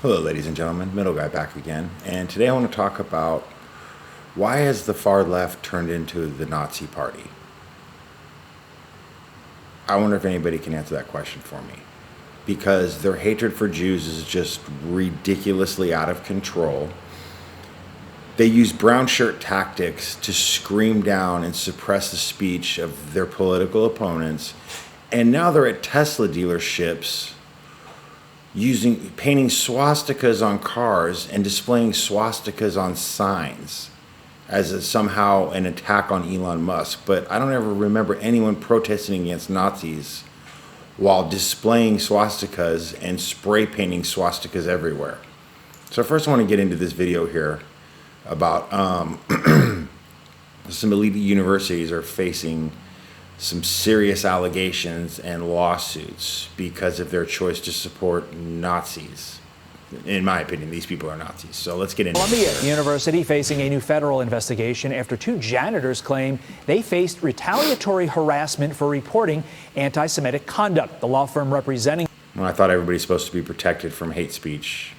Hello ladies and gentlemen, Middle Guy back again, and today I want to talk about why has the far left turned into the Nazi party? I wonder if anybody can answer that question for me, because their hatred for Jews is just ridiculously out of control. They use brown shirt tactics to scream down and suppress the speech of their political opponents, and now they're at Tesla dealerships painting swastikas on cars and displaying swastikas on signs as somehow an attack on Elon Musk. But I don't ever remember anyone protesting against Nazis while displaying swastikas and spray painting swastikas everywhere. So first I want to get into this video here about some elite universities are facing some serious allegations and lawsuits because of their choice to support Nazis. In my opinion, these people are Nazis. So let's get into it. Columbia University facing a new federal investigation after two janitors claim they faced retaliatory harassment for reporting anti-Semitic conduct. The law firm representing... Well, I thought everybody's supposed to be protected from hate speech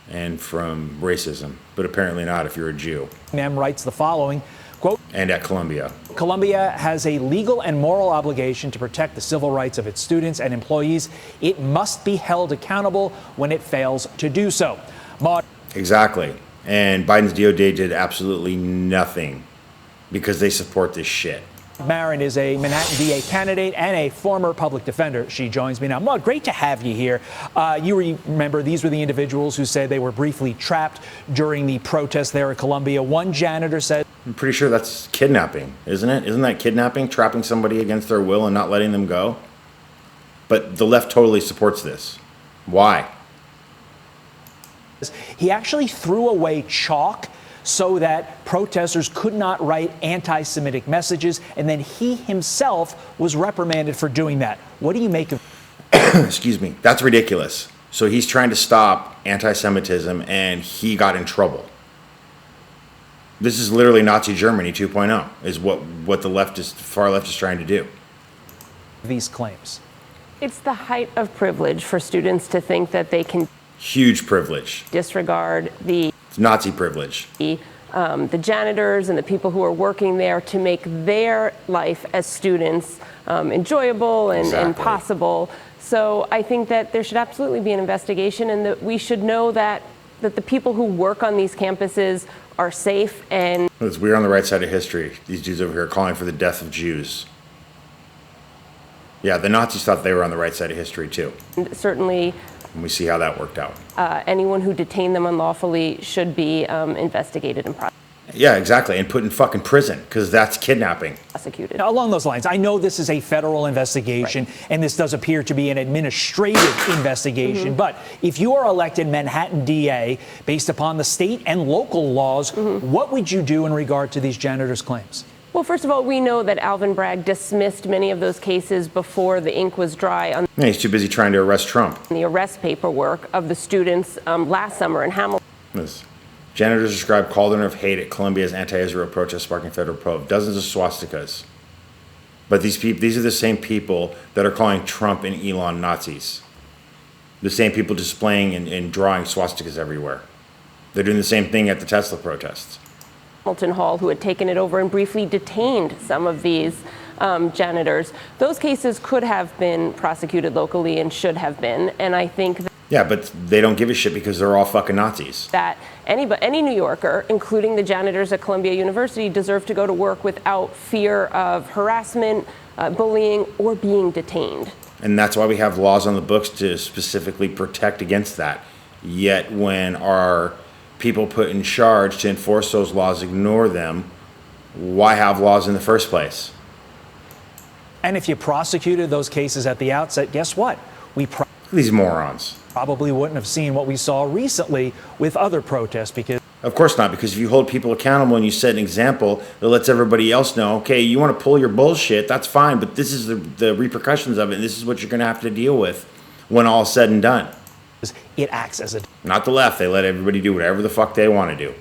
and from racism, but apparently not if you're a Jew. Them writes the following, quote, and at Columbia. Columbia has a legal and moral obligation to protect the civil rights of its students and employees. It must be held accountable when it fails to do so. Exactly. And Biden's DOJ did absolutely nothing because they support this shit. Marin is a Manhattan DA candidate and a former public defender. She joins me now. Maud, great to have you here. You remember these were the individuals who said they were briefly trapped during the protest there at Columbia. One janitor said... I'm pretty sure that's kidnapping, isn't it? Isn't that kidnapping, trapping somebody against their will and not letting them go? But the left totally supports this. Why? He actually threw away chalk so that protesters could not write anti-Semitic messages, and then he himself was reprimanded for doing that. What do you make of... Excuse me. That's ridiculous. So he's trying to stop anti-Semitism, and he got in trouble. This is literally Nazi Germany 2.0, is what the far left is trying to do. These claims. It's the height of privilege for students to think that they can... Huge privilege. ...disregard the... It's Nazi privilege. The janitors and the people who are working there to make their life as students enjoyable and possible. So I think that there should absolutely be an investigation, and that we should know that the people who work on these campuses are safe. And we're on the right side of history. These dudes over here are calling for the death of Jews. Yeah, the Nazis thought they were on the right side of history too. Certainly. And we see how that worked out. Anyone who detained them unlawfully should be investigated and prosecuted. Yeah, exactly, and put in fucking prison, because that's kidnapping. Prosecuted. Now, along those lines, I know this is a federal investigation, right, and this does appear to be an administrative investigation, but if you are elected Manhattan DA based upon the state and local laws, what would you do in regard to these janitors' claims? Well, first of all, we know that Alvin Bragg dismissed many of those cases before the ink was dry on he's too busy trying to arrest Trump. The arrest paperwork of the students last summer in Hamilton. Janitors described cauldron of hate at Columbia's anti-Israel protest sparking federal probe. Dozens of swastikas. But these are the same people that are calling Trump and Elon Nazis. The same people displaying and drawing swastikas everywhere. They're doing the same thing at the Tesla protests. Hamilton Hall, who had taken it over and briefly detained some of these janitors. Those cases could have been prosecuted locally and should have been. And I think that... Yeah, but they don't give a shit because they're all fucking Nazis. That any New Yorker, including the janitors at Columbia University, deserve to go to work without fear of harassment, bullying, or being detained. And that's why we have laws on the books to specifically protect against that. Yet when our people put in charge to enforce those laws ignore them, why have laws in the first place? And if you prosecuted those cases at the outset, guess what? These morons probably wouldn't have seen what we saw recently with other protests, because... Of course not, because if you hold people accountable and you set an example that lets everybody else know, okay, you want to pull your bullshit, that's fine, but this is the repercussions of it, and this is what you're going to have to deal with when all is said and done. It acts as a... Not the left. They let everybody do whatever the fuck they want to do.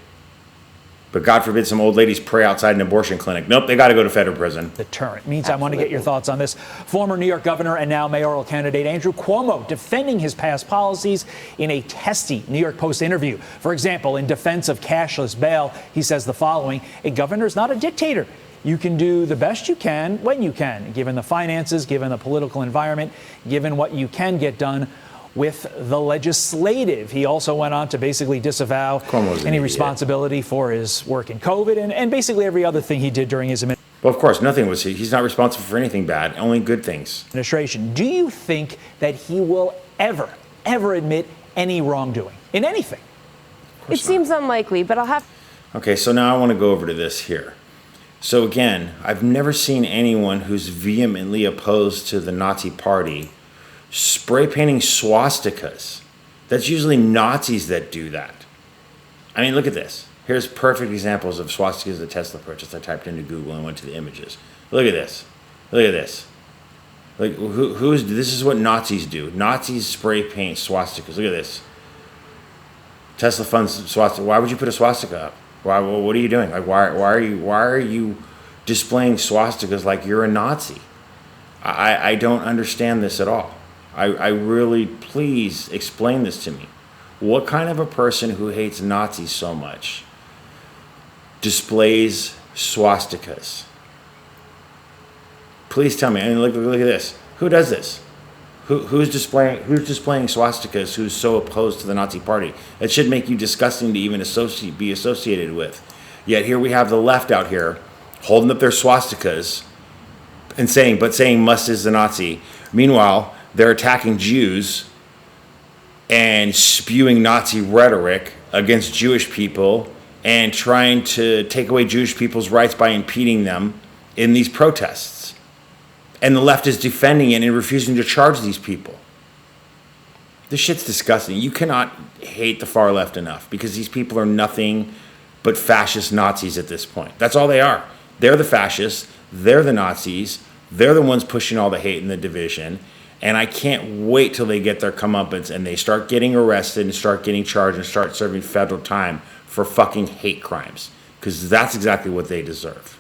But God forbid some old ladies pray outside an abortion clinic. Nope, they got to go to federal prison. Deterrent. Meantime, I want to get your thoughts on this. Former New York governor and now mayoral candidate Andrew Cuomo defending his past policies in a testy New York Post interview. For example, in defense of cashless bail, he says the following: a governor is not a dictator. You can do the best you can when you can, given the finances, given the political environment, given what you can get done with the legislative. He also went on to basically disavow any responsibility for his work in COVID and basically every other thing he did during his administration. Well, of course, nothing was he's not responsible for anything bad, only good things. Do you think that he will ever admit any wrongdoing in anything? It seems unlikely, but I'll have. Okay, so now I want to go over to this here. So again, I've never seen anyone who's vehemently opposed to the Nazi party spray painting swastikas. That's usually Nazis that do that. I mean, look at this. Here's perfect examples of swastikas that Tesla purchased. I typed into Google and went to the images. Look at this. Look at this. Like, this is what Nazis do. Nazis spray paint swastikas. Look at this. Tesla funds swastika. Why would you put a swastika up? Why? What are you doing? Like, why are you displaying swastikas like you're a Nazi? I don't understand this at all. I really, please explain this to me. What kind of a person who hates Nazis so much displays swastikas? Please tell me. I mean, look at this. Who does this? Who's displaying swastikas who's so opposed to the Nazi party? It should make you disgusting to even be associated with. Yet here we have the left out here holding up their swastikas and saying must is the Nazi. Meanwhile, they're attacking Jews and spewing Nazi rhetoric against Jewish people and trying to take away Jewish people's rights by impeding them in these protests. And the left is defending it and refusing to charge these people. This shit's disgusting. You cannot hate the far left enough because these people are nothing but fascist Nazis at this point. That's all they are. They're the fascists. They're the Nazis. They're the ones pushing all the hate and the division. And I can't wait till they get their comeuppance and they start getting arrested and start getting charged and start serving federal time for fucking hate crimes. Because that's exactly what they deserve.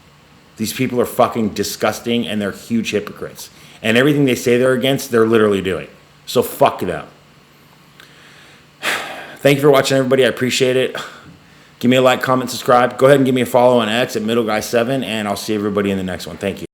These people are fucking disgusting and they're huge hypocrites. And everything they say they're against, they're literally doing. So fuck them. Thank you for watching, everybody. I appreciate it. Give me a like, comment, subscribe. Go ahead and give me a follow on X at MiddleGuy7, and I'll see everybody in the next one. Thank you.